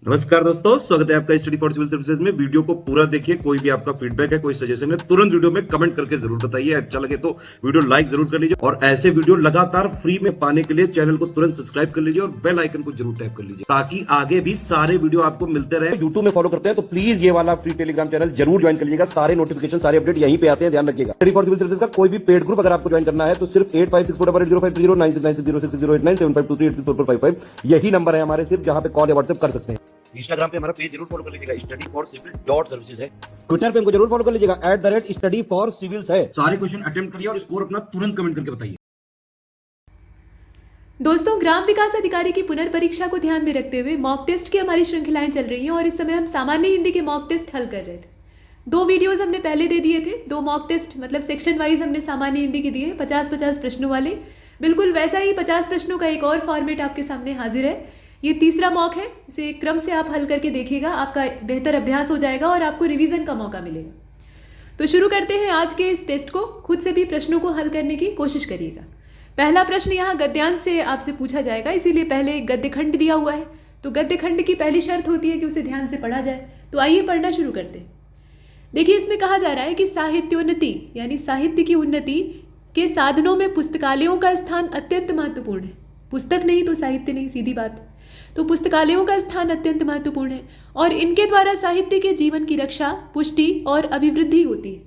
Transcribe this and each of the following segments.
नमस्कार दोस्तों, स्वागत है आपका स्टडी फॉर सिविल सर्विसेज में। वीडियो को पूरा देखिए। कोई भी आपका फीडबैक है, कोई सजेशन है, तुरंत वीडियो में कमेंट करके जरूर बताइए। अच्छा लगे तो वीडियो लाइक जरूर कर लीजिए और ऐसे वीडियो लगातार फ्री में पाने के लिए चैनल को तुरंत सब्सक्राइब कर लीजिए और बेल आइकन को जरूर टैप कर लीजिए ताकि आगे भी सारे वीडियो आपको मिलते रहे। यूट्यूब में फॉलो करते हैं तो प्लीज ये वाला फ्री टेलीग्राम चैनल जरूर ज्वाइन कर लीजिएगा। सारे नोटिफिकेशन, सारे अपडेट यहीं पे आते हैं, ध्यान रखिएगा। स्टडी फॉर सिविल सर्विसेज का कोई भी पेड ग्रुप अगर आपको ज्वाइन करना है तो सिर्फ 8564805309696086089483864455 यही नंबर है हमारे, सिर्फ जहां पे कॉल या व्हाट्सएप कर सकते हैं। इंस्टाग्राम पे हमारा पेज जरूर फॉलो कर लीजिएगा, study for civil dot services है। ट्विटर पे हमको जरूर फॉलो कर लीजिएगा, @स्टडी फॉर सिविल्स है। सारे क्वेश्चन अटेम्प्ट करिए और स्कोर अपना तुरंत कमेंट करके बताइए। दोस्तों, ग्राम विकास अधिकारी की पुनर्परीक्षा को ध्यान में रखते हुए मॉक टेस्ट की हमारी श्रृंखलाएं चल रही हैं और इस समय हम सामान्य हिंदी के मॉक टेस्ट हल कर रहे थे। 2 वीडियोस हमने पहले दे दिए थे। 2 मॉक टेस्ट मतलब सेक्शन वाइज हमने सामान्य हिंदी के दिए, 50-50 प्रश्नों वाले। बिल्कुल वैसा ही 50 प्रश्नों का एक और फॉर्मेट आपके सामने हाजिर है। ये तीसरा मॉक है, इसे क्रम से आप हल करके देखिएगा, आपका बेहतर अभ्यास हो जाएगा और आपको रिवीजन का मौका मिलेगा। तो शुरू करते हैं आज के इस टेस्ट को। खुद से भी प्रश्नों को हल करने की कोशिश करिएगा। पहला प्रश्न यहाँ गद्यांश से आपसे पूछा जाएगा, इसीलिए पहले एक गद्य खंड दिया हुआ है। तो गद्य खंड की पहली शर्त होती है कि उसे ध्यान से पढ़ा जाए। तो आइए पढ़ना शुरू करते हैं। देखिए, इसमें कहा जा रहा है कि साहित्योन्नति यानी साहित्य की उन्नति के साधनों में पुस्तकालयों का स्थान अत्यंत महत्वपूर्ण है। पुस्तक नहीं तो साहित्य नहीं, सीधी बात। तो पुस्तकालयों का स्थान अत्यंत महत्वपूर्ण है और इनके द्वारा साहित्य के जीवन की रक्षा, पुष्टि और अभिवृद्धि होती है।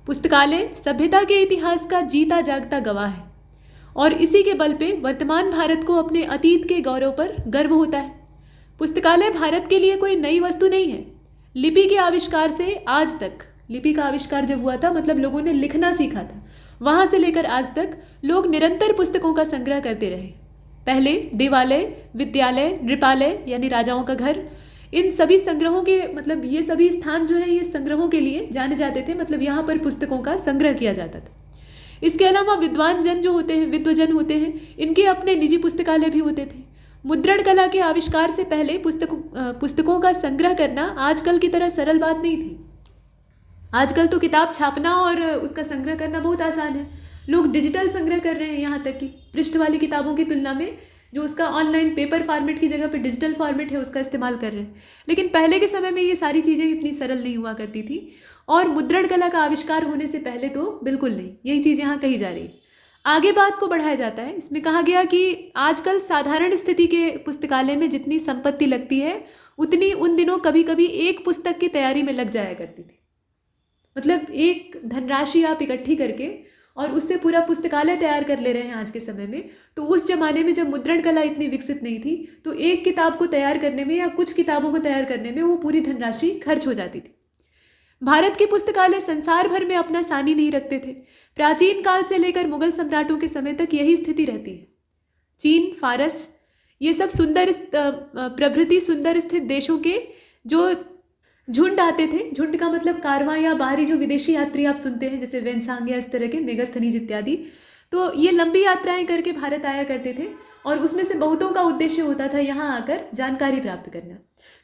पुस्तकालय सभ्यता के इतिहास का जीता जागता गवाह है और इसी के बल पे वर्तमान भारत को अपने अतीत के गौरव पर गर्व होता है। पुस्तकालय भारत के लिए कोई नई वस्तु नहीं है। लिपि के आविष्कार से आज तक, लिपि का आविष्कार जब हुआ था मतलब लोगों ने लिखना सीखा था, वहां से लेकर आज तक लोग निरंतर पुस्तकों का संग्रह करते रहे। पहले देवालय, विद्यालय, नृपालय यानी राजाओं का घर, इन सभी संग्रहों के मतलब ये सभी स्थान जो है ये संग्रहों के लिए जाने जाते थे। मतलब यहाँ पर पुस्तकों का संग्रह किया जाता था। इसके अलावा विद्वान जन जो होते हैं, विद्वजन होते हैं, इनके अपने निजी पुस्तकालय भी होते थे। मुद्रण कला के आविष्कार से पहले पुस्तकों का संग्रह करना आजकल की तरह सरल बात नहीं थी। आजकल तो किताब छापना और उसका संग्रह करना बहुत आसान है। लोग डिजिटल संग्रह कर रहे हैं, यहाँ तक कि पृष्ठ वाली किताबों की तुलना में जो उसका ऑनलाइन पेपर फॉर्मेट की जगह पे डिजिटल फॉर्मेट है उसका इस्तेमाल कर रहे हैं। लेकिन पहले के समय में ये सारी चीज़ें इतनी सरल नहीं हुआ करती थी और मुद्रण कला का आविष्कार होने से पहले तो बिल्कुल नहीं। यही चीज़ यहाँ कही जा रही है। आगे बात को बढ़ाया जाता है। इसमें कहा गया कि आजकल साधारण स्थिति के पुस्तकालय में जितनी संपत्ति लगती है उतनी उन दिनों कभी कभी एक पुस्तक की तैयारी में लग जाया करती थी। मतलब एक धनराशि आप इकट्ठी करके और उससे पूरा पुस्तकालय तैयार कर ले रहे हैं आज के समय में। तो उस जमाने में जब मुद्रण कला इतनी विकसित नहीं थी तो एक किताब को तैयार करने में या कुछ किताबों को तैयार करने में वो पूरी धनराशि खर्च हो जाती थी। भारत के पुस्तकालय संसार भर में अपना सानी नहीं रखते थे। प्राचीन काल से लेकर मुगल सम्राटों के समय तक यही स्थिति रहती है। चीन, फारस, ये सब प्रभृति सुंदर स्थित देशों के जो झुंड आते थे, झुंड का मतलब कारवां या बाहरी जो विदेशी यात्री आप सुनते हैं जैसे वेनसांग या इस तरह के मेगास्थनीज इत्यादि, तो ये लंबी यात्राएं करके भारत आया करते थे और उसमें से बहुतों का उद्देश्य होता था यहाँ आकर जानकारी प्राप्त करना।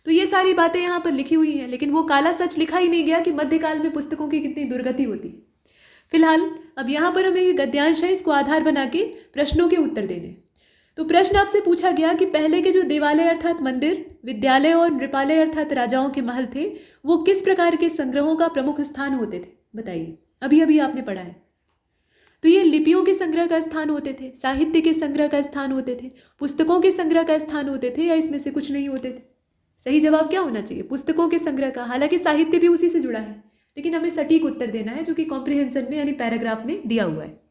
तो ये सारी बातें यहाँ पर लिखी हुई हैं, लेकिन वो काला सच लिखा ही नहीं गया कि मध्यकाल में पुस्तकों की कितनी दुर्गति होती। फिलहाल अब यहाँ पर हमें ये गद्यांश है, इसको आधार बना के प्रश्नों के उत्तर देने। तो प्रश्न आपसे पूछा गया कि पहले के जो देवालय अर्थात मंदिर, विद्यालय और नृपालय अर्थात राजाओं के महल थे, वो किस प्रकार के संग्रहों का प्रमुख स्थान होते थे, बताइए। अभी अभी आपने पढ़ा है। तो ये लिपियों के संग्रह का स्थान होते थे, साहित्य के संग्रह का स्थान होते थे, पुस्तकों के संग्रह का स्थान होते थे, या इसमें से कुछ नहीं होते थे? सही जवाब क्या होना चाहिए? पुस्तकों के संग्रह का। हालांकि साहित्य भी उसी से जुड़ा है, लेकिन हमें सटीक उत्तर देना है जो कि कॉम्प्रिहेंशन में यानी पैराग्राफ में दिया हुआ है।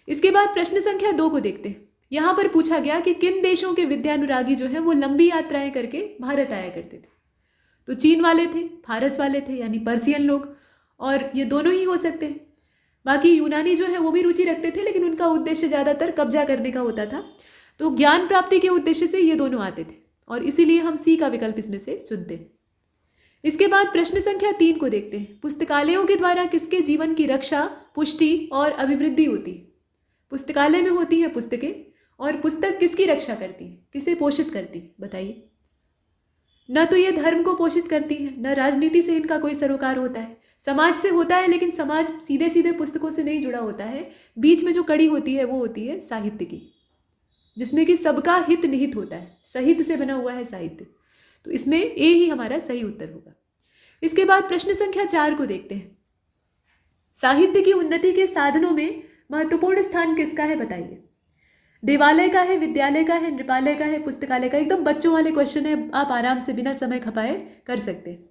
इसके बाद प्रश्न संख्या 2 को देखते हैं। यहाँ पर पूछा गया कि किन देशों के विद्यानुरागी जो हैं वो लंबी यात्राएं करके भारत आया करते थे। तो चीन वाले थे, फारस वाले थे यानी पर्सियन लोग, और ये दोनों ही हो सकते हैं। बाकी यूनानी जो है वो भी रुचि रखते थे, लेकिन उनका उद्देश्य ज़्यादातर कब्जा करने का होता था। तो ज्ञान प्राप्ति के उद्देश्य से ये दोनों आते थे और इसीलिए हम सी का विकल्प इसमें से चुनते हैं। इसके बाद प्रश्न संख्या 3 को देखते हैं। पुस्तकालयों के द्वारा किसके जीवन की रक्षा, पुष्टि और अभिवृद्धि होती है? पुस्तकालय में होती है पुस्तकें, और पुस्तक किसकी रक्षा करती है, किसे पोषित करती है, बताइए। न तो ये धर्म को पोषित करती है, न राजनीति से इनका कोई सरोकार होता है। समाज से होता है, लेकिन समाज सीधे सीधे पुस्तकों से नहीं जुड़ा होता है। बीच में जो कड़ी होती है वो होती है साहित्य की, जिसमें कि सबका हित निहित होता है। साहित्य से बना हुआ है साहित्य। तो इसमें ए ही हमारा सही उत्तर होगा। इसके बाद प्रश्न संख्या 4 को देखते हैं। साहित्य की उन्नति के साधनों में महत्वपूर्ण स्थान किसका है बताइए। देवालय का है, विद्यालय का है, नृपालय का है, पुस्तकालय का। एकदम बच्चों वाले क्वेश्चन है, आप आराम से बिना समय खपाए कर सकते हैं।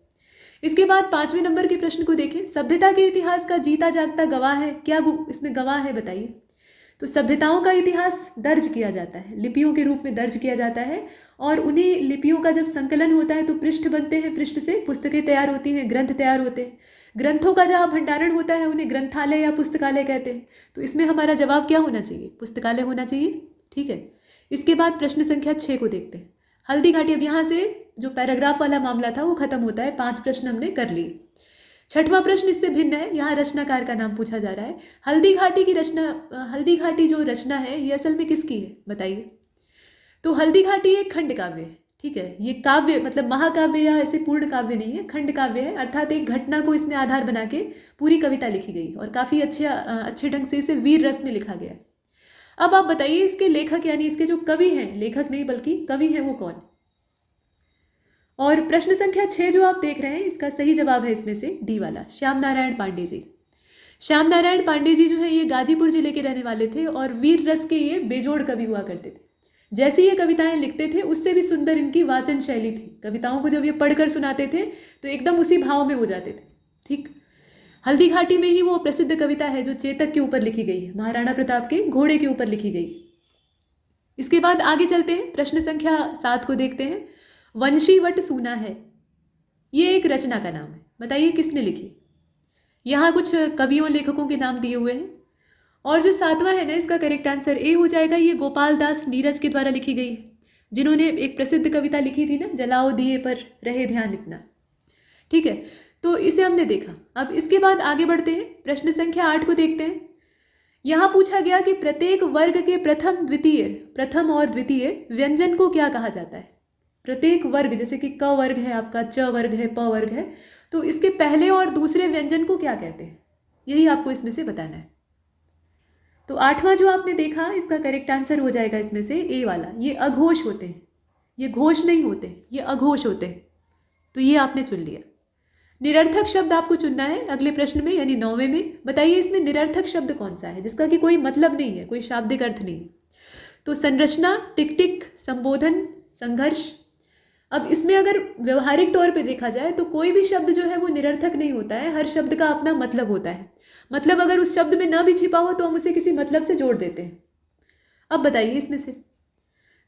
इसके बाद 5वें नंबर के प्रश्न को देखें। सभ्यता के इतिहास का जीता जागता गवाह है, क्या इसमें गवाह है बताइए। तो सभ्यताओं का इतिहास दर्ज किया जाता है, लिपियों के रूप में दर्ज किया जाता है, और उन्हीं लिपियों का जब संकलन होता है तो पृष्ठ बनते हैं, पृष्ठ से पुस्तकें तैयार होती हैं, ग्रंथ तैयार होते हैं। ग्रंथों का जहाँ भंडारण होता है उन्हें ग्रंथालय या पुस्तकालय कहते हैं। तो इसमें हमारा जवाब क्या होना चाहिए, पुस्तकालय होना चाहिए। ठीक है, इसके बाद प्रश्न संख्या 6 को देखते हैं। हल्दी घाटी, अब यहाँ से जो पैराग्राफ वाला मामला था वो खत्म होता है, 5 प्रश्न हमने कर लिए। 6वां प्रश्न इससे भिन्न है, यहाँ रचनाकार का नाम पूछा जा रहा है। हल्दी घाटी की रचना, हल्दी घाटी जो रचना है ये असल में किसकी है बताइए। तो हल्दी घाटी एक खंड काव्य है, ठीक है। ये काव्य मतलब महाकाव्य या ऐसे पूर्ण काव्य नहीं है, खंड काव्य है, अर्थात एक घटना को इसमें आधार बना के पूरी कविता लिखी गई और काफ़ी अच्छे ढंग से इसे वीर रस में लिखा गया। अब आप बताइए इसके लेखक यानी इसके जो कवि हैं, लेखक नहीं बल्कि कवि हैं, वो कौन। और प्रश्न संख्या 6 जो आप देख रहे हैं इसका सही जवाब है इसमें से डी वाला, श्याम नारायण पांडे जी। श्याम नारायण पांडे जी जो है ये गाजीपुर जिले के रहने वाले थे और वीर रस के ये बेजोड़ कवि हुआ करते थे। जैसी ये कविताएं लिखते थे उससे भी सुंदर इनकी वाचन शैली थी। कविताओं को जब ये पढ़कर सुनाते थे तो एकदम उसी भाव में हो जाते थे। ठीक, हल्दी घाटी में ही वो प्रसिद्ध कविता है जो चेतक के ऊपर लिखी गई है, महाराणा प्रताप के घोड़े के ऊपर लिखी गई। इसके बाद आगे चलते हैं, प्रश्न संख्या 7 को देखते हैं। वंशीवट सूना है, ये एक रचना का नाम है, बताइए किसने लिखी। यहाँ कुछ कवियों लेखकों के नाम दिए हुए हैं और जो 7वां है ना इसका करेक्ट आंसर ए हो जाएगा। ये गोपाल दास नीरज के द्वारा लिखी गई है, जिन्होंने एक प्रसिद्ध कविता लिखी थी ना, जलाओ दिए पर रहे ध्यान इतना। ठीक है, तो इसे हमने देखा। अब इसके बाद आगे बढ़ते हैं, प्रश्न संख्या 8 को देखते हैं। यहाँ पूछा गया कि प्रत्येक वर्ग के प्रथम और द्वितीय व्यंजन को क्या कहा जाता है। प्रत्येक वर्ग, जैसे कि क वर्ग है आपका, च वर्ग है, प वर्ग है, तो इसके पहले और दूसरे व्यंजन को क्या कहते हैं, यही आपको इसमें से बताना है। तो 8वां जो आपने देखा इसका करेक्ट आंसर हो जाएगा इसमें से ए वाला, ये अघोष होते हैं, ये घोष नहीं होते, ये अघोष होते हैं। तो ये आपने चुन लिया। निरर्थक शब्द आपको चुनना है अगले प्रश्न में यानी 9वें में। बताइए इसमें निरर्थक शब्द कौन सा है जिसका कि कोई मतलब नहीं है, कोई शाब्दिक अर्थ नहीं है। तो संरचना, टिक टिक, संबोधन, संघर्ष। अब इसमें अगर व्यवहारिक तौर पे देखा जाए तो कोई भी शब्द जो है वो निरर्थक नहीं होता है, हर शब्द का अपना मतलब होता है। मतलब अगर उस शब्द में न भी छिपा हो तो हम उसे किसी मतलब से जोड़ देते हैं। अब बताइए इसमें से,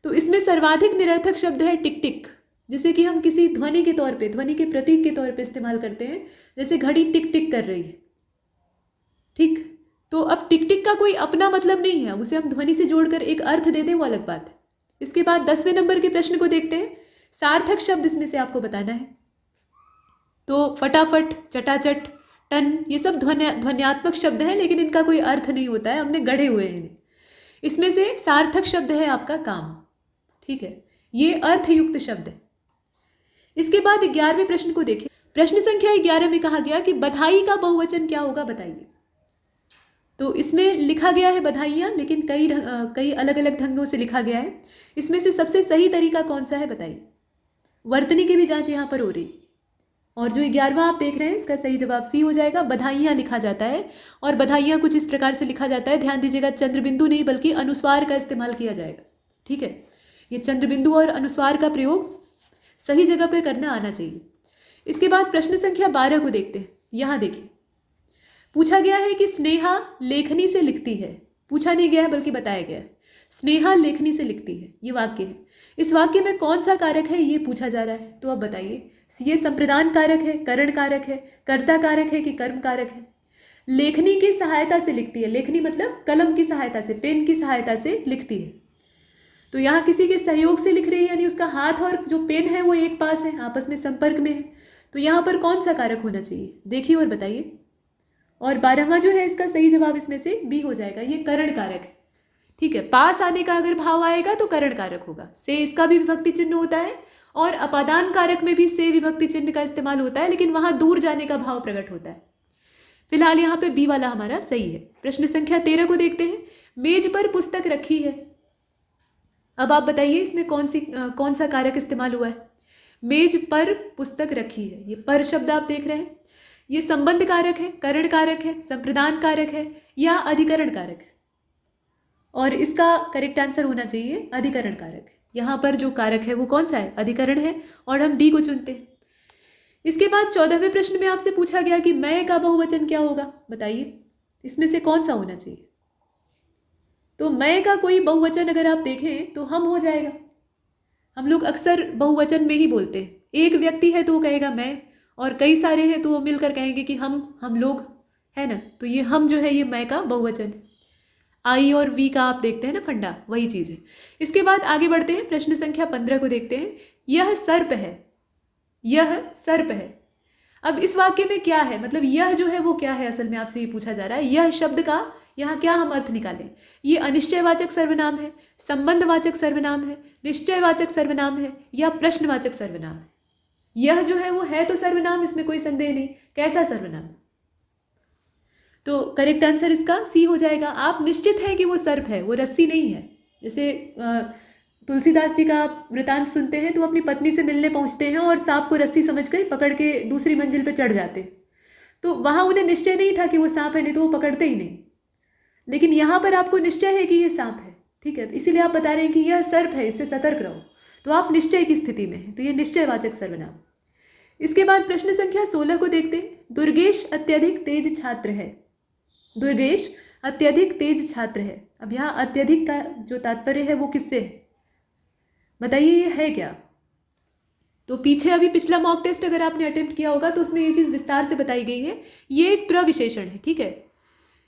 तो इसमें सर्वाधिक निरर्थक शब्द है टिक टिक, जिसे कि हम किसी ध्वनि के तौर पे, ध्वनि के प्रतीक के तौर पे इस्तेमाल करते हैं, जैसे घड़ी टिक टिक कर रही है। ठीक, तो अब टिक टिक का कोई अपना मतलब नहीं है, उसे हम ध्वनि से जोड़कर एक अर्थ दे दें वो अलग बात है। इसके बाद 10वें नंबर के प्रश्न को देखते हैं। सार्थक शब्द इसमें से आपको बताना है। तो फटाफट, चटाचट, टन, ये सब ध्वन्यात्मक शब्द हैं लेकिन इनका कोई अर्थ नहीं होता है, हमने गढ़े हुए हैं इन्हें। इसमें से सार्थक शब्द है आपका काम। ठीक है, ये अर्थयुक्त शब्द है। इसके बाद 11वें प्रश्न को देखें। प्रश्न संख्या 11 में कहा गया कि बधाई का बहुवचन क्या होगा बताइए। तो इसमें लिखा गया है बधाइयाँ, लेकिन कई अलग अलग ढंगों से लिखा गया है। इसमें से सबसे सही तरीका कौन सा है बताइए। वर्तनी की भी जांच यहाँ पर हो रही, और जो 11वां आप देख रहे हैं इसका सही जवाब सी हो जाएगा। बधाइयाँ लिखा जाता है और बधाइयाँ कुछ इस प्रकार से लिखा जाता है, ध्यान दीजिएगा, चंद्रबिंदु नहीं बल्कि अनुस्वार का इस्तेमाल किया जाएगा। ठीक है, ये चंद्रबिंदु और अनुस्वार का प्रयोग सही जगह पर करना आना चाहिए। इसके बाद प्रश्न संख्या 12 को देखते हैं। यहाँ देखिए, पूछा गया है कि स्नेहा लेखनी से लिखती है। पूछा नहीं गया है बल्कि बताया गया है, स्नेहा लेखनी से लिखती है, ये वाक्य है। इस वाक्य में कौन सा कारक है ये पूछा जा रहा है। तो अब बताइए, ये संप्रदान कारक है, करण कारक है, कर्ता कारक है कि कर्म कारक है। लेखनी की सहायता से लिखती है, लेखनी मतलब कलम की सहायता से, पेन की सहायता से लिखती है। तो यहाँ किसी के सहयोग से लिख रही है, यानी उसका हाथ और जो पेन है वो एक पास है, आपस में संपर्क में है। तो यहाँ पर कौन सा कारक होना चाहिए, देखिए और बताइए। और 12वां जो है इसका सही जवाब इसमें से बी हो जाएगा, ये करण कारक है। ठीक है, पास आने का अगर भाव आएगा तो करण कारक होगा। से इसका भी विभक्ति चिन्ह होता है और अपादान कारक में भी से विभक्ति चिन्ह का इस्तेमाल होता है, लेकिन वहां दूर जाने का भाव प्रकट होता है। फिलहाल यहाँ पे बी वाला हमारा सही है। प्रश्न संख्या 13 को देखते हैं। मेज पर पुस्तक रखी है। अब आप बताइए इसमें कौन सा कारक इस्तेमाल हुआ है। मेज पर पुस्तक रखी है। ये पर शब्द आप देख रहे हैं, ये संबंध कारक है, करण कारक है, संप्रदान कारक है या अधिकरण कारक है। और इसका करेक्ट आंसर होना चाहिए अधिकरण कारक है। यहाँ पर जो कारक है वो कौन सा है? अधिकरण है, और हम डी को चुनते हैं। इसके बाद 14वें प्रश्न में आपसे पूछा गया कि मैं का बहुवचन क्या होगा, बताइए इसमें से कौन सा होना चाहिए। तो मैं का कोई बहुवचन अगर आप देखें तो हम हो जाएगा। हम लोग अक्सर बहुवचन में ही बोलते हैं। एक व्यक्ति है तो वो कहेगा मैं, और कई सारे हैं तो वो मिलकर कहेंगे कि हम लोग, है ना। तो ये हम जो है ये मैं का बहुवचन है। आई और वी का आप देखते हैं ना फंडा, वही चीज़ है। इसके बाद आगे बढ़ते हैं, प्रश्न संख्या 15 को देखते हैं। यह सर्प है, यह सर्प है। अब इस वाक्य में क्या है, मतलब यह जो है वो क्या है, असल में आपसे ये पूछा जा रहा है। यह शब्द का यहाँ क्या हम अर्थ निकालें। ये अनिश्चयवाचक सर्वनाम है, संबंधवाचक सर्वनाम है, निश्चयवाचक सर्वनाम है या प्रश्नवाचक सर्वनाम है। यह जो है वो है तो सर्वनाम, इसमें कोई संदेह नहीं। कैसा सर्वनाम? तो करेक्ट आंसर इसका सी हो जाएगा। आप निश्चित हैं कि वो सर्प है, वो रस्सी नहीं है। जैसे तुलसीदास जी का आप वृतांत सुनते हैं तो अपनी पत्नी से मिलने पहुंचते हैं और सांप को रस्सी समझकर पकड़ के दूसरी मंजिल पर चढ़ जाते। तो वहाँ उन्हें निश्चय नहीं था कि वो सांप है, नहीं तो वो पकड़ते ही नहीं। लेकिन यहाँ पर आपको निश्चय है कि ये सांप है, ठीक है। तो इसीलिए आप बता रहे हैं कि यह सर्प है, इससे सतर्क रहो। तो आप निश्चय की स्थिति में हैं, तो ये निश्चयवाचक सर्वनाम। इसके बाद प्रश्न संख्या 16 को देखते हैं। दुर्गेश अत्यधिक तेज छात्र है। दुर्गेश अत्यधिक तेज छात्र है। अब यहाँ अत्यधिक का जो तात्पर्य है वो किससे है, बताइए ये है क्या। तो पीछे अभी पिछला मॉक टेस्ट अगर आपने अटेम्प्ट किया होगा तो उसमें ये चीज़ विस्तार से बताई गई है। ये एक प्रविशेषण है, ठीक है।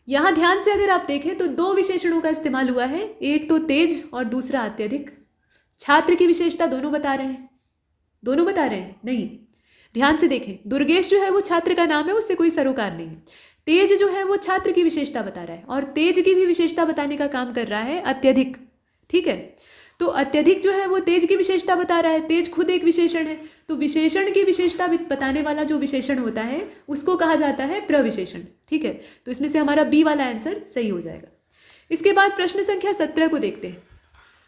यहाँ ध्यान से अगर आप देखें तो दो विशेषणों का इस्तेमाल हुआ है, एक तो तेज और दूसरा अत्यधिक। छात्र की विशेषता दोनों बता रहे हैं, दोनों बता रहे हैं नहीं। ध्यान से देखें, दुर्गेश जो है वो छात्र का नाम है, उससे कोई सरोकार नहीं है। तेज जो है वो छात्र की विशेषता बता रहा है, और तेज की भी विशेषता बताने का काम कर रहा है अत्यधिक, ठीक है। तो अत्यधिक जो है वो तेज की विशेषता बता रहा है, तेज खुद एक विशेषण है। तो विशेषण की विशेषता बताने वाला जो विशेषण होता है उसको कहा जाता है प्रविशेषण, ठीक है। तो इसमें से हमारा बी वाला आंसर सही हो जाएगा। इसके बाद प्रश्न संख्या 17 को देखते हैं।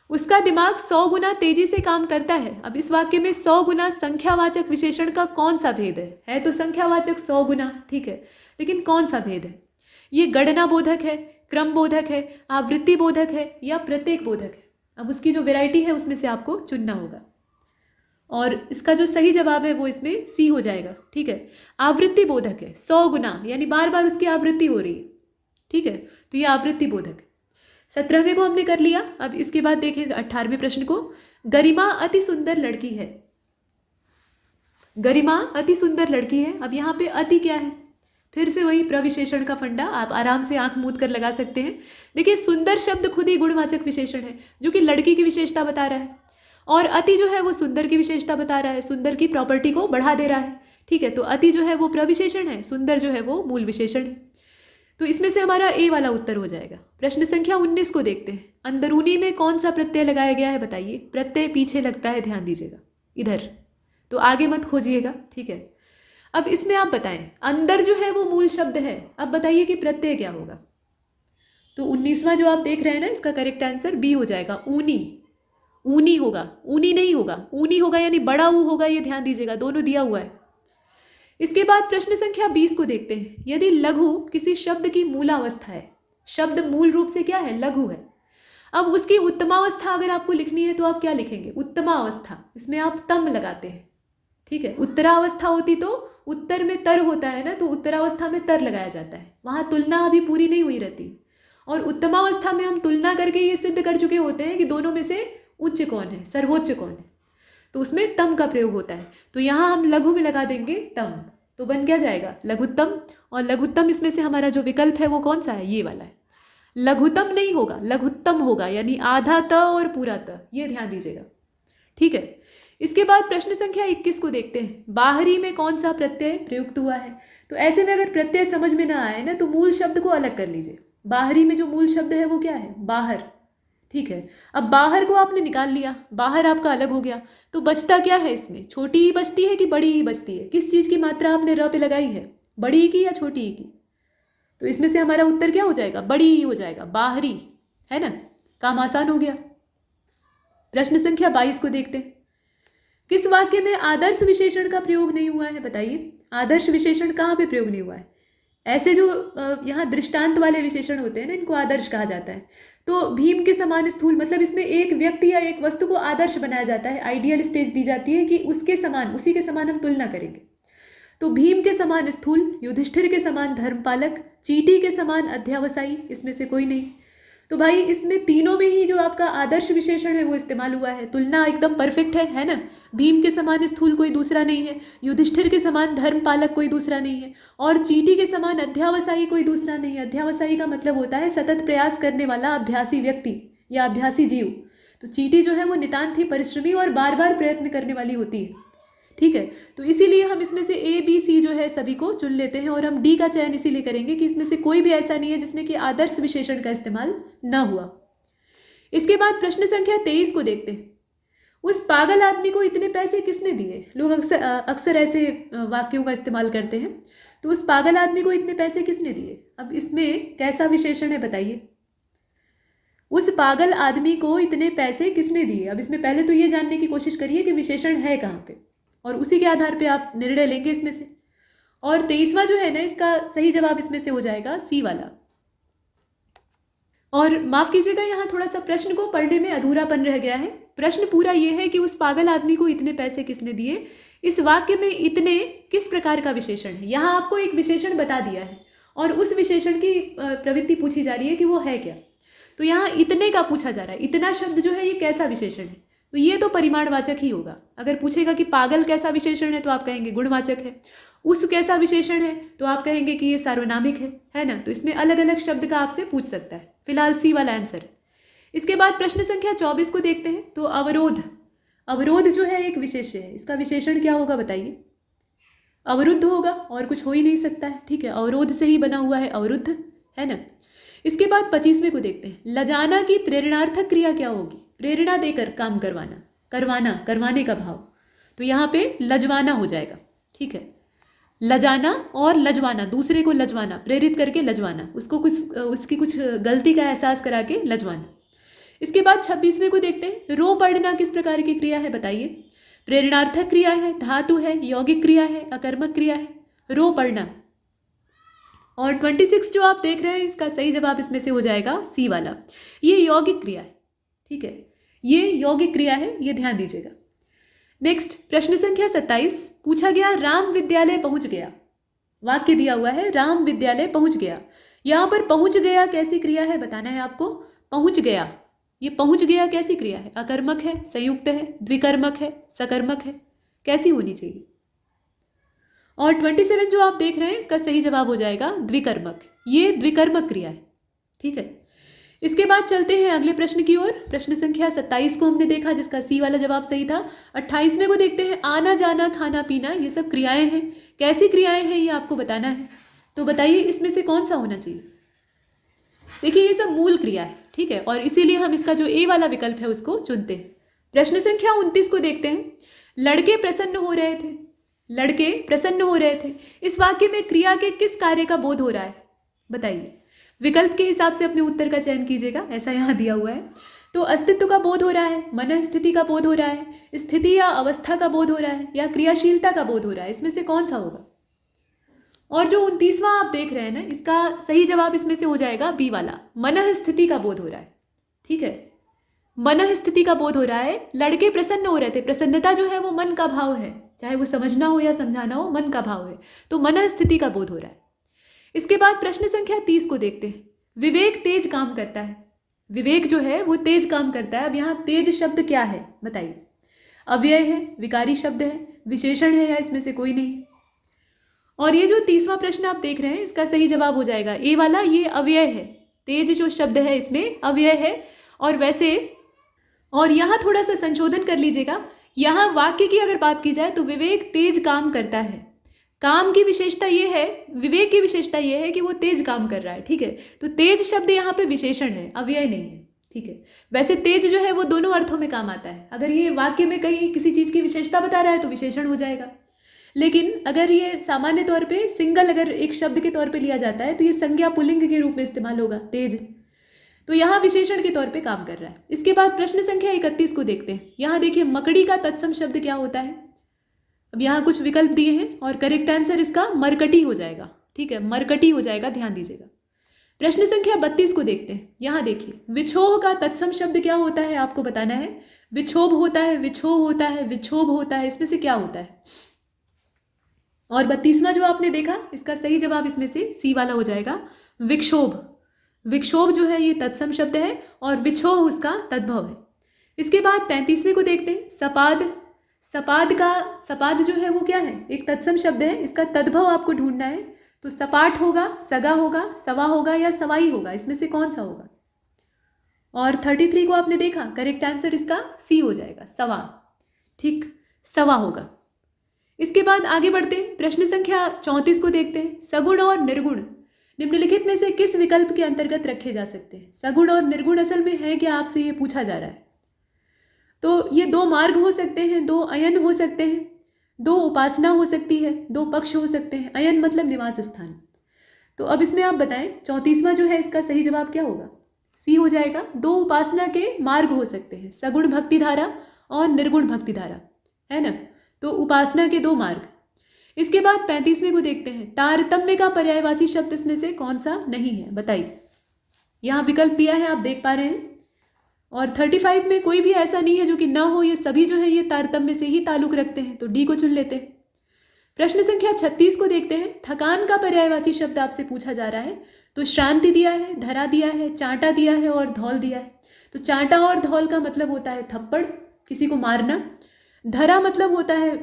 उसका दिमाग 100 गुना तेजी से काम करता है। अब इस वाक्य में 100 गुना संख्यावाचक विशेषण का कौन सा भेद है तो संख्यावाचक 100 गुना, ठीक है, लेकिन कौन सा भेद है। ये गणना बोधक है, क्रम बोधक है, आवृत्ति बोधक है या प्रत्येक बोधक है। अब उसकी जो वैरायटी है उसमें से आपको चुनना होगा, और इसका जो सही जवाब है वो इसमें सी हो जाएगा, ठीक है। आवृत्ति बोधक है, 100 गुना यानी बार बार उसकी आवृत्ति हो रही है, ठीक है। तो ये आवृत्ति बोधक है। 17वें को हमने कर लिया। अब इसके बाद देखें 18वें प्रश्न को। गरिमा अति सुंदर लड़की है। गरिमा अति सुंदर लड़की है। अब यहाँ पे अति क्या है, फिर से वही प्रविशेषण का फंडा आप आराम से आंख मूंद कर लगा सकते हैं। देखिए सुंदर शब्द खुद ही गुणवाचक विशेषण है जो कि लड़की की विशेषता बता रहा है, और अति जो है वो सुंदर की विशेषता बता रहा है, सुंदर की प्रॉपर्टी को बढ़ा दे रहा है, ठीक है। तो अति जो है वो प्रविशेषण है, सुंदर जो है वो मूल विशेषण है। तो इसमें से हमारा ए वाला उत्तर हो जाएगा। प्रश्न संख्या 19 को देखते हैं। अंदरूनी में कौन सा प्रत्यय लगाया गया है, बताइए। प्रत्यय पीछे लगता है, ध्यान दीजिएगा इधर, तो आगे मत खोजिएगा, ठीक है। अब इसमें आप बताएं, अंदर जो है वो मूल शब्द है। अब बताइए कि प्रत्यय क्या होगा। तो 19वां जो आप देख रहे हैं ना, इसका करेक्ट आंसर बी हो जाएगा, ऊनी। ऊनी होगा, ऊनी नहीं होगा, ऊनी होगा यानी बड़ा ऊ होगा, ये ध्यान दीजिएगा, दोनों दिया हुआ है। इसके बाद प्रश्न संख्या 20 को देखते हैं। यदि लघु किसी शब्द की मूलावस्था है, शब्द मूल रूप से क्या है, लघु है। अब उसकी उत्तमावस्था अगर आपको लिखनी है तो आप क्या लिखेंगे, उत्तमावस्था। इसमें आप तम लगाते हैं, ठीक है। उत्तरावस्था होती तो उत्तर में तर होता है ना, तो उत्तरावस्था में तर लगाया जाता है, वहाँ तुलना अभी पूरी नहीं हुई रहती। और उत्तमावस्था में हम तुलना करके ये सिद्ध कर चुके होते हैं कि दोनों में से उच्च कौन है, सर्वोच्च कौन है, तो उसमें तम का प्रयोग होता है। तो यहाँ हम लघु में लगा देंगे तम, तो बन क्या जाएगा, लघुत्तम। और लघुत्तम इसमें से हमारा जो विकल्प है वो कौन सा है, ये वाला है। लघुत्तम नहीं होगा, लघुत्तम होगा, यानी आधा त और पूरा त, ये ध्यान दीजिएगा, ठीक है। इसके बाद प्रश्न संख्या 21 को देखते हैं। बाहरी में कौन सा प्रत्यय प्रयुक्त हुआ है। तो ऐसे में अगर प्रत्यय समझ में ना आए ना तो मूल शब्द को अलग कर लीजिए। बाहरी में जो मूल शब्द है वो क्या है, बाहर, ठीक है। अब बाहर को आपने निकाल लिया, बाहर आपका अलग हो गया, तो बचता क्या है इसमें, छोटी ही बचती है कि बड़ी ही बचती है। किस चीज़ की मात्रा आपने र पे लगाई है, बड़ी ही की या छोटी ही की। तो इसमें से हमारा उत्तर क्या हो जाएगा, बड़ी ही हो जाएगा, बाहरी, है ना। काम आसान हो गया। प्रश्न संख्या 22 को देखते हैं। किस वाक्य में आदर्श विशेषण का प्रयोग नहीं हुआ है? बताइए, आदर्श विशेषण कहाँ पे प्रयोग नहीं हुआ है? ऐसे जो यहाँ दृष्टांत वाले विशेषण होते हैं ना, इनको आदर्श कहा जाता है। तो भीम के समान स्थूल, मतलब इसमें एक व्यक्ति या एक वस्तु को आदर्श बनाया जाता है, आइडियल स्टेज दी जाती है कि उसके समान, उसी के समान हम तुलना करेंगे। तो भीम के समान स्थूल, युधिष्ठिर के समान धर्मपालक, चींटी के समान अध्यावसायी, इसमें से कोई नहीं। तो भाई इसमें तीनों में ही जो आपका आदर्श विशेषण है वो इस्तेमाल हुआ है। तुलना एकदम परफेक्ट है ना। भीम के समान स्थूल कोई दूसरा नहीं है, युधिष्ठिर के समान धर्मपालक कोई दूसरा नहीं है, और चींटी के समान अध्यावसायी कोई दूसरा नहीं है। अध्यावसायी का मतलब होता है सतत प्रयास करने वाला अभ्यासी व्यक्ति या अभ्यासी जीव। तो चींटी जो है वो नितांत ही परिश्रमी और बार बार प्रयत्न करने वाली होती है। ठीक है, तो इसीलिए हम इसमें से ए बी सी जो है सभी को चुन लेते हैं, और हम डी का चयन इसीलिए करेंगे कि इसमें से कोई भी ऐसा नहीं है जिसमें कि आदर्श विशेषण का इस्तेमाल ना हुआ। इसके बाद प्रश्न संख्या 23 को देखते हैं। उस पागल आदमी को इतने पैसे किसने दिए? लोग अक्सर ऐसे वाक्यों का इस्तेमाल करते हैं। तो उस पागल आदमी को इतने पैसे किसने दिए? अब इसमें कैसा विशेषण है बताइए? उस पागल आदमी को इतने पैसे किसने दिए? अब इसमें पहले तो ये जानने की कोशिश करिए कि विशेषण है कहाँ पे, और उसी के आधार पे आप निर्णय लेंगे इसमें से। और 23वां जो है ना, इसका सही जवाब इसमें से हो जाएगा सी वाला। और माफ़ कीजिएगा, यहाँ थोड़ा सा प्रश्न को पढ़ने में अधूरापन रह गया है। प्रश्न पूरा ये है कि उस पागल आदमी को इतने पैसे किसने दिए। इस वाक्य में इतने किस प्रकार का विशेषण है? यहाँ आपको एक विशेषण बता दिया है और उस विशेषण की प्रवृत्ति पूछी जा रही है कि वो है क्या। तो यहाँ इतने का पूछा जा रहा है। इतना शब्द जो है ये कैसा विशेषण है? तो ये तो परिमाणवाचक ही होगा। अगर पूछेगा कि पागल कैसा विशेषण है तो आप कहेंगे गुणवाचक है। उस कैसा विशेषण है तो आप कहेंगे कि ये सार्वनामिक है ना। तो इसमें अलग अलग शब्द का आपसे पूछ सकता है। फिलहाल सी वाला आंसर है। इसके बाद प्रश्न संख्या 24 को देखते हैं। तो अवरोध, अवरोध जो है एक विशेष्य है। इसका विशेषण क्या होगा बताइए? अवरुद्ध होगा, और कुछ हो ही नहीं सकता है। ठीक है, अवरोध से ही बना हुआ है अवरुद्ध, है ना। इसके बाद 25वें को देखते हैं। लजाना की प्रेरणार्थक क्रिया क्या होगी? प्रेरणा देकर काम करवाना, करवाने का भाव। तो यहाँ पे लजवाना हो जाएगा। ठीक है, लजाना और लजवाना, दूसरे को लजवाना, प्रेरित करके लजवाना, उसको उसकी कुछ गलती का एहसास करा के लजवाना। इसके बाद 26वें को देखते हैं। रो पढ़ना किस प्रकार की क्रिया है बताइए? प्रेरणार्थक क्रिया है, धातु है, यौगिक क्रिया है, अकर्मक क्रिया है। रो पढ़ना। और 26 जो आप देख रहे हैं, इसका सही जवाब इसमें से हो जाएगा सी वाला। ये यौगिक क्रिया है। ठीक है, ये यौगिक क्रिया है, ये ध्यान दीजिएगा। नेक्स्ट प्रश्न संख्या 27 पूछा गया, राम विद्यालय पहुंच गया। वाक्य दिया हुआ है राम विद्यालय पहुंच गया। यहाँ पर पहुंच गया कैसी क्रिया है बताना है आपको। पहुंच गया, ये पहुंच गया कैसी क्रिया है? अकर्मक है, संयुक्त है, द्विकर्मक है, सकर्मक है, कैसी होनी चाहिए? और 27 जो आप देख रहे हैं, इसका सही जवाब हो जाएगा द्विकर्मक। ये द्विकर्मक क्रिया है। ठीक है, इसके बाद चलते हैं अगले प्रश्न की ओर। प्रश्न संख्या 27 को हमने देखा, जिसका सी वाला जवाब सही था। 28वें को देखते हैं। आना जाना, खाना पीना, ये सब क्रियाएं हैं। कैसी क्रियाएं हैं ये आपको बताना है। तो बताइए इसमें से कौन सा होना चाहिए? देखिए ये सब मूल क्रिया है। ठीक है, और इसीलिए हम इसका जो ए वाला विकल्प है उसको चुनते हैं। प्रश्न संख्या 29 को देखते हैं। लड़के प्रसन्न हो रहे थे, लड़के प्रसन्न हो रहे थे। इस वाक्य में क्रिया के किस कार्य का बोध हो रहा है बताइए? विकल्प के हिसाब से अपने उत्तर का चयन कीजिएगा, ऐसा यहाँ दिया हुआ है। तो अस्तित्व का बोध हो रहा है, मन स्थिति का बोध हो रहा है, स्थिति या अवस्था का बोध हो रहा है, या क्रियाशीलता का बोध हो रहा है, इसमें से कौन सा होगा? और जो 29वां आप देख रहे हैं ना, इसका सही जवाब इसमें से हो जाएगा बी वाला, मन स्थिति का बोध हो रहा है। ठीक है, मन स्थिति का बोध हो रहा है। लड़के प्रसन्न हो रहे थे। प्रसन्नता जो है वो मन का भाव है, चाहे वो समझना हो या समझाना हो, मन का भाव है। तो मन स्थिति का बोध हो रहा है। इसके बाद प्रश्न संख्या 30 को देखते हैं। विवेक तेज काम करता है। विवेक जो है वो तेज काम करता है। अब यहाँ तेज शब्द क्या है बताइए? अव्यय है, विकारी शब्द है, विशेषण है, या इसमें से कोई नहीं? और ये जो 30वां प्रश्न आप देख रहे हैं, इसका सही जवाब हो जाएगा ए वाला, ये अव्यय है। तेज जो शब्द है इसमें अव्यय है। और वैसे, और यहाँ थोड़ा सा संशोधन कर लीजिएगा। यहाँ वाक्य की अगर बात की जाए तो विवेक तेज काम करता है। काम की विशेषता ये है, विवेक की विशेषता ये है कि वो तेज काम कर रहा है। ठीक है, तो तेज शब्द यहाँ पे विशेषण है, अव्यय नहीं है। ठीक है, वैसे तेज जो है वो दोनों अर्थों में काम आता है। अगर ये वाक्य में कहीं किसी चीज़ की विशेषता बता रहा है तो विशेषण हो जाएगा, लेकिन अगर ये सामान्य तौर पे सिंगल अगर एक शब्द के तौर पे लिया जाता है तो ये संज्ञा पुल्लिंग के रूप में इस्तेमाल होगा तेज। तो यहाँ विशेषण के तौर पे काम कर रहा है। इसके बाद प्रश्न संख्या 31 को देखते हैं। यहाँ देखिए मकड़ी का तत्सम शब्द क्या होता है। अब यहाँ कुछ विकल्प दिए हैं और करेक्ट आंसर इसका मरकटी हो जाएगा। ठीक है, मरकटी हो जाएगा, ध्यान दीजिएगा। प्रश्न संख्या 32 को देखते हैं। यहाँ देखिए विछोह का तत्सम शब्द क्या होता है, आपको बताना है। विक्षोभ होता है, विछोह होता है, विक्षोभ होता है, इसमें से क्या होता है। और 32वां जो आपने देखा, इसका सही जवाब इसमें से सी वाला हो जाएगा, विक्षोभ। विक्षोभ जो है ये तत्सम शब्द है और विछोह उसका तद्भव है। इसके बाद 33वें को देखते हैं। सपाद। सपाद जो है वो क्या है, एक तत्सम शब्द है। इसका तद्भव आपको ढूंढना है। तो सपाट होगा, सगा होगा, सवा होगा या सवाई होगा, इसमें से कौन सा होगा। और 33 को आपने देखा, करेक्ट आंसर इसका सी हो जाएगा, सवा। ठीक, सवा होगा। इसके बाद आगे बढ़ते हैं। प्रश्न संख्या 34 को देखते हैं। सगुण और निर्गुण निम्नलिखित में से किस विकल्प के अंतर्गत रखे जा सकते हैं। सगुण और निर्गुण असल में है क्या, आपसे ये पूछा जा रहा है। तो ये दो मार्ग हो सकते हैं, दो अयन हो सकते हैं, दो उपासना हो सकती है, दो पक्ष हो सकते हैं। अयन मतलब निवास स्थान। तो अब इसमें आप बताएं 34वां जो है इसका सही जवाब क्या होगा। सी हो जाएगा। दो उपासना के मार्ग हो सकते हैं, सगुण भक्ति धारा और निर्गुण भक्ति धारा, है ना। तो उपासना के दो मार्ग। इसके बाद 35वें को देखते हैं। तारतम्य का पर्यायवाची शब्द इसमें से कौन सा नहीं है, बताइए। यहाँ विकल्प दिया है, आप देख पा रहे हैं। और 35 में कोई भी ऐसा नहीं है जो कि ना हो, ये सभी जो है ये तारतम्य से ही ताल्लुक रखते हैं। तो डी को चुन लेते हैं। प्रश्न संख्या 36 को देखते हैं। थकान का पर्यायवाची शब्द आपसे पूछा जा रहा है। तो श्रांति दिया है, धरा दिया है, चांटा दिया है और धौल दिया है। तो चांटा और धौल का मतलब होता है थप्पड़, किसी को मारना। धरा मतलब होता है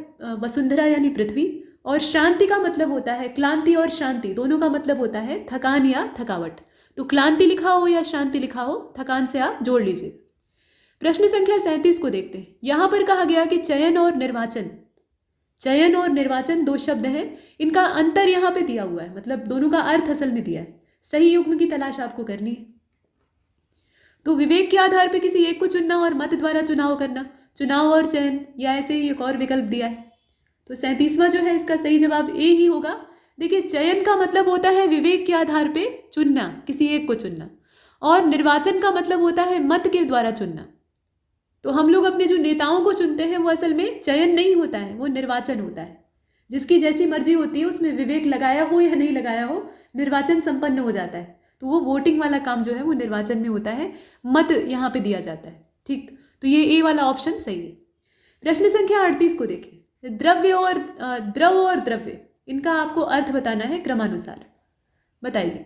वसुंधरा यानी पृथ्वी। और श्रांति का मतलब होता है, क्लांति और शांति दोनों का मतलब होता है थकान या थकावट। तो क्लांति लिखा हो या शांति लिखा हो, थकान से आप जोड़ लीजिए। प्रश्न संख्या 37 को देखते हैं। यहाँ पर कहा गया कि चयन और निर्वाचन दो शब्द हैं, इनका अंतर यहाँ पे दिया हुआ है, मतलब दोनों का अर्थ असल में दिया है। सही युग्म की तलाश आपको करनी है। तो विवेक के आधार पर किसी एक को चुनना और मत द्वारा चुनाव करना, चुनाव और चयन, या ऐसे ही एक और विकल्प दिया है। तो 37वां जो है इसका सही जवाब ए ही होगा। देखिए चयन का मतलब होता है विवेक के आधार पे चुनना, किसी एक को चुनना। और निर्वाचन का मतलब होता है मत के द्वारा चुनना। तो हम लोग अपने जो नेताओं को चुनते हैं वो असल में चयन नहीं होता है, वो निर्वाचन होता है। जिसकी जैसी मर्जी होती है, उसमें विवेक लगाया हो या नहीं लगाया हो, निर्वाचन संपन्न हो जाता है। तो वो वोटिंग वाला काम जो है वो निर्वाचन में होता है, मत यहाँ पे दिया जाता है। ठीक, तो ये ए वाला ऑप्शन सही है। प्रश्न संख्या 38 को देखें। द्रव और द्रव्य, इनका आपको अर्थ बताना है क्रमानुसार, बताइए।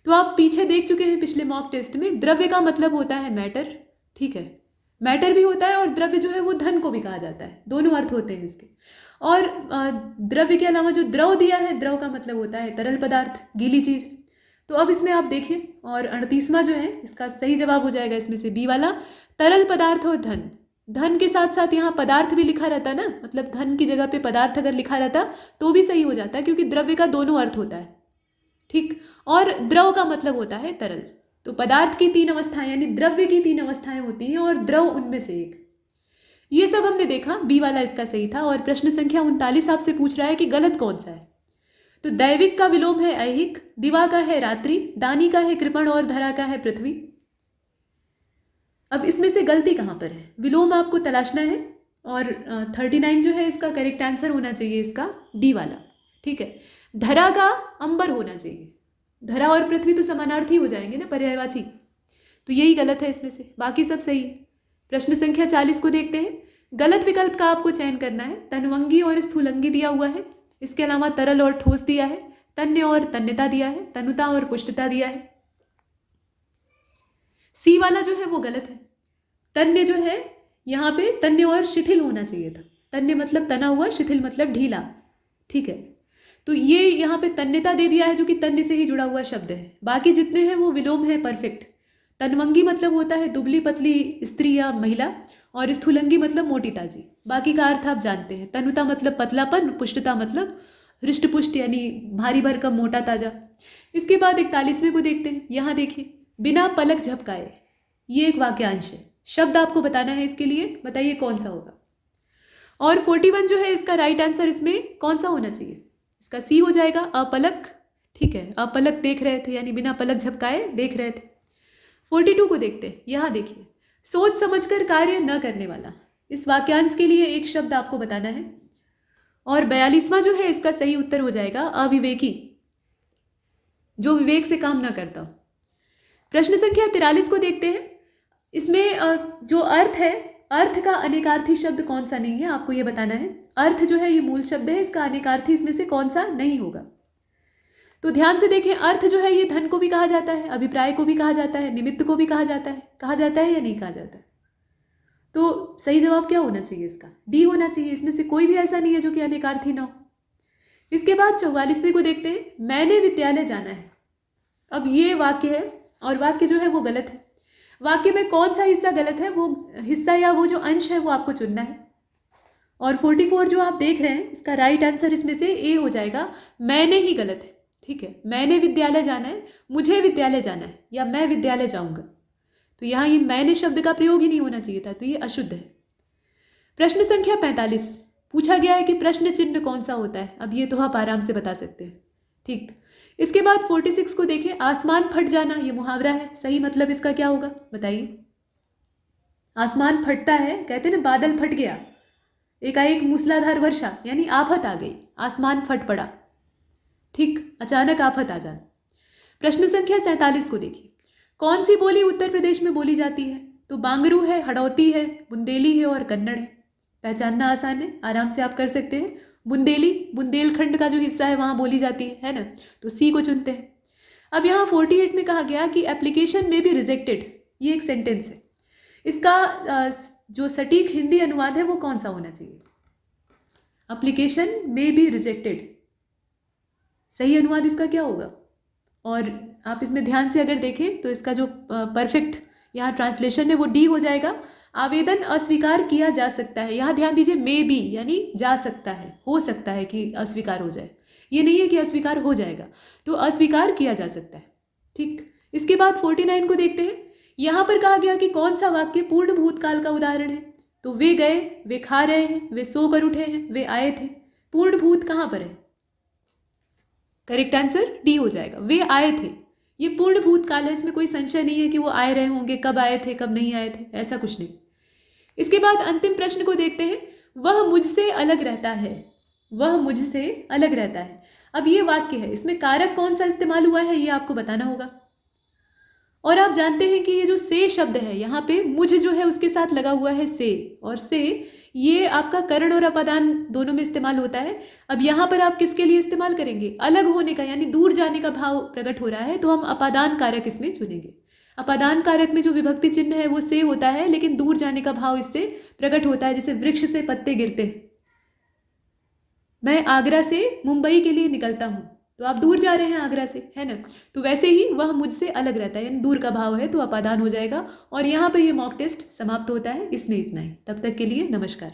तो आप पीछे देख चुके हैं पिछले मॉक टेस्ट में। द्रव्य का मतलब होता है मैटर, ठीक है, मैटर भी होता है, और द्रव्य जो है वो धन को भी कहा जाता है, दोनों अर्थ होते हैं इसके। और द्रव्य के अलावा जो द्रव दिया है, द्रव का मतलब होता है तरल पदार्थ, गीली चीज। तो अब इसमें आप देखें, और 38वां जो है इसका सही जवाब हो जाएगा इसमें से बी वाला, तरल पदार्थ और धन। धन के साथ साथ यहाँ पदार्थ भी लिखा रहता ना, मतलब धन की जगह पे पदार्थ अगर लिखा रहता तो भी सही हो जाता, क्योंकि द्रव्य का दोनों अर्थ होता है। ठीक, और द्रव का मतलब होता है तरल। तो पदार्थ की 3 अवस्थाएं यानी द्रव्य की 3 अवस्थाएं होती हैं और द्रव उनमें से एक। ये सब हमने देखा, बी वाला इसका सही था। और प्रश्न संख्या 39 आपसे पूछ रहा है कि गलत कौन सा है। तो दैविक का विलोम है ऐहिक, दिवा का है रात्रि, दानी का है कृपण और धरा का है पृथ्वी। अब इसमें से गलती कहाँ पर है, विलोम आपको तलाशना है। और 39 जो है इसका करेक्ट आंसर होना चाहिए इसका डी वाला। ठीक है, धरा का अंबर होना चाहिए। धरा और पृथ्वी तो समानार्थी हो जाएंगे ना, पर्यायवाची। तो यही गलत है इसमें से, बाकी सब सही है। प्रश्न संख्या 40 को देखते हैं। गलत विकल्प का आपको चयन करना है। तनवंगी और स्थूलंगी दिया हुआ है, इसके अलावा तरल और ठोस दिया है, तन्य और तन्यता दिया है, तनुता और पुष्टता दिया है। सी वाला जो है वो गलत है। तन्य जो है यहाँ पे तन्य और शिथिल होना चाहिए था। तन्य मतलब तना हुआ, शिथिल मतलब ढीला। ठीक है, तो ये यहाँ पे तन्यता दे दिया है जो कि तन्य से ही जुड़ा हुआ शब्द है। बाकी जितने हैं वो विलोम है परफेक्ट। तनवंगी मतलब होता है दुबली पतली स्त्री या महिला, और स्थूलंगी मतलब मोटी ताजी। बाकी का अर्थ आप जानते हैं। तनुता मतलब पतलापन, पुष्टता मतलब हृष्ट पुष्ट यानी भारी भरकम मोटा ताजा। इसके बाद 41वें को देखते हैं। यहाँ देखिए, बिना पलक झपकाए, ये एक वाक्यांश है। शब्द आपको बताना है इसके लिए, बताइए कौन सा होगा। और 41 जो है इसका राइट आंसर इसमें कौन सा होना चाहिए, इसका सी हो जाएगा, अपलक। ठीक है, अपलक देख रहे थे यानी बिना पलक झपकाए देख रहे थे। 42 को देखते हैं। यहाँ देखिए, सोच समझकर कार्य न करने वाला, इस वाक्यांश के लिए एक शब्द आपको बताना है। और 42वां जो है इसका सही उत्तर हो जाएगा अविवेकी, जो विवेक से काम न करता हो। प्रश्न संख्या 43 को देखते हैं। इसमें जो अर्थ है, अर्थ का अनेकार्थी शब्द कौन सा नहीं है, आपको ये बताना है। अर्थ जो है ये मूल शब्द है, इसका अनेकार्थी इसमें से कौन सा नहीं होगा। तो ध्यान से देखें, अर्थ जो है ये धन को भी कहा जाता है, अभिप्राय को भी कहा जाता है, निमित्त को भी कहा जाता है या नहीं कहा जाता है। तो सही जवाब क्या होना चाहिए इसका? डी होना चाहिए। इसमें से कोई भी ऐसा नहीं है जो कि अनेकार्थी ना हो। इसके बाद 44वें को देखते हैं। मैंने विद्यालय जाना है। अब ये वाक्य है और वाक्य जो है वो गलत है। वाक्य में कौन सा हिस्सा गलत है, वो हिस्सा या वो जो अंश है वो आपको चुनना है। और 44 जो आप देख रहे हैं इसका राइट आंसर इसमें से ए हो जाएगा, मैंने ही गलत है। ठीक है, मैंने विद्यालय जाना है, मुझे विद्यालय जाना है या मैं विद्यालय जाऊंगा। तो यहाँ ये मैंने शब्द का प्रयोग ही नहीं होना चाहिए था, तो ये अशुद्ध है। प्रश्न संख्या 45 पूछा गया है कि प्रश्न चिन्ह कौन सा होता है। अब ये तो आप आराम से बता सकते हैं। ठीक, इसके बाद 46 को देखें। आसमान फट जाना, ये मुहावरा है, सही मतलब इसका क्या होगा बताइए। आसमान फटता है, कहते हैं ना बादल फट गया, एकाएक मूसलाधार वर्षा यानी आफत आ गई, आसमान फट पड़ा। ठीक, अचानक आफत आ जाना। प्रश्न संख्या 47 को देखिए। कौन सी बोली उत्तर प्रदेश में बोली जाती है? तो बांगरू है, हड़ौती है, बुंदेली है और कन्नड़ है। पहचानना आसान है, आराम से आप कर सकते हैं। बुंदेली, बुंदेलखंड का जो हिस्सा है वहाँ बोली जाती है ना, तो सी को चुनते हैं। अब यहाँ 48 में कहा गया कि एप्लीकेशन में भी रिजेक्टेड, ये एक सेंटेंस है। इसका जो सटीक हिंदी अनुवाद है वो कौन सा होना चाहिए? एप्लीकेशन में भी रिजेक्टेड, सही अनुवाद इसका क्या होगा? और आप इसमें ध्यान से अगर देखें तो इसका जो परफेक्ट यहाँ ट्रांसलेशन है वो डी हो जाएगा, आवेदन अस्वीकार किया जा सकता है। यहाँ ध्यान दीजिए, मे बी यानी जा सकता है, हो सकता है कि अस्वीकार हो जाए, ये नहीं है कि अस्वीकार हो जाएगा, तो अस्वीकार किया जा सकता है। ठीक, इसके बाद 49 को देखते हैं। यहाँ पर कहा गया कि कौन सा वाक्य पूर्ण भूतकाल का उदाहरण है? तो वे गए, वे खा रहे हैं, वे सो कर उठे हैं, वे आए थे। पूर्ण भूत कहाँ पर है? करेक्ट आंसर डी हो जाएगा, वे आए थे। ये पूर्ण भूतकाल है, इसमें कोई संशय नहीं है कि वो आए रहे होंगे, कब आए थे कब नहीं आए थे, ऐसा कुछ नहीं। इसके बाद अंतिम प्रश्न को देखते हैं। वह मुझसे अलग रहता है, वह मुझसे अलग रहता है। अब ये वाक्य है, इसमें कारक कौन सा इस्तेमाल हुआ है ये आपको बताना होगा। और आप जानते हैं कि ये जो से शब्द है यहाँ पे मुझ जो है उसके साथ लगा हुआ है से, और से ये आपका करण और अपादान दोनों में इस्तेमाल होता है। अब यहाँ पर आप किसके लिए इस्तेमाल करेंगे? अलग होने का यानी दूर जाने का भाव प्रकट हो रहा है, तो हम अपादान कारक इसमें चुनेंगे। अपादान कारक में जो विभक्ति चिन्ह है वो से होता है, लेकिन दूर जाने का भाव इससे प्रकट होता है। जैसे वृक्ष से पत्ते गिरते हैं, मैं आगरा से मुंबई के लिए निकलता हूँ, तो आप दूर जा रहे हैं आगरा से, है ना। तो वैसे ही वह मुझसे अलग रहता है, यानी दूर का भाव है, तो अपादान हो जाएगा। और यहाँ पर ये मॉक टेस्ट समाप्त होता है। इसमें इतना ही, तब तक के लिए नमस्कार।